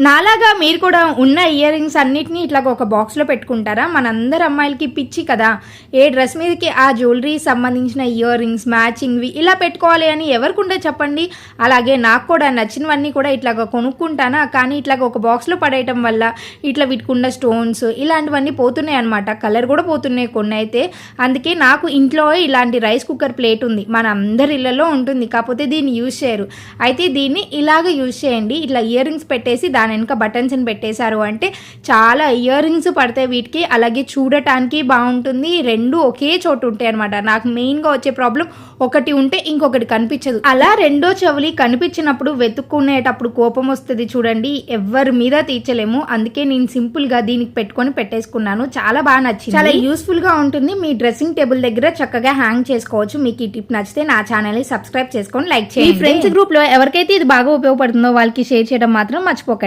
నాలాగా మీరు కూడా ఉన్న ఇయర్ రింగ్స్ అన్నిటినీ ఇట్లా ఒక బాక్స్లో పెట్టుకుంటారా? మనందరు అమ్మాయిలకి పిచ్చి కదా, ఏ డ్రెస్ మీదకి ఆ జ్యువెలరీ సంబంధించిన ఇయర్ రింగ్స్ మ్యాచింగ్వి ఇలా పెట్టుకోవాలి అని ఎవరికుంటే చెప్పండి. అలాగే నాకు కూడా నచ్చినవన్నీ కూడా ఇట్లాగ కొనుక్కుంటానా, కానీ ఇట్లాగ ఒక బాక్స్లో పడేయటం వల్ల ఇట్లా వీటికున్న స్టోన్స్ ఇలాంటివన్నీ పోతున్నాయి అనమాట. కలర్ కూడా పోతున్నాయి కొన్ని అయితే. అందుకే నాకు ఇంట్లో ఇలాంటి రైస్ కుక్కర్ ప్లేట్ ఉంది, మన అందరి ఇళ్లలో ఉంటుంది, కాకపోతే దీన్ని యూజ్ చేయరు. అయితే దీన్ని ఇలాగ యూజ్ చేయండి. ఇట్లా ఇయర్ రింగ్స్ పెట్టేసి దాని వెనుక బటన్స్ని పెట్టేశారు అంటే చాలా ఇయర్ రింగ్స్ పడతాయి వీటికి. అలాగే చూడటానికి బాగుంటుంది, రెండు ఒకే చోటు ఉంటాయి అనమాట. నాకు మెయిన్గా వచ్చే ప్రాబ్లం ఒకటి ఉంటే ఇంకొకటి కనిపించదు. అలా రెండో చెవులి కనిపించినప్పుడు వెతుక్కునేటప్పుడు కోపం వస్తుంది చూడండి, ఎవరి మీద తీర్చలేము. అందుకే నేను సింపుల్గా దీనికి పెట్టుకొని పెట్టేసుకున్నాను. చాలా బాగా నచ్చింది, చాలా యూస్ఫుల్గా ఉంటుంది. మీ డ్రెస్సింగ్ టేబుల్ దగ్గర చక్కగా హ్యాంగ్ చేసుకోవచ్చు. మీకు ఈ టిప్ నచ్చితే నా ఛానల్ని సబ్స్క్రైబ్ చేసుకొని లైక్ చేయండి. మీ ఫ్రెండ్స్ గ్రూప్లో ఎవరికైతే ఇది బాగా ఉపయోగపడుతుందో వాళ్ళకి షేర్ చేయడం మాత్రం మర్చిపోకండి.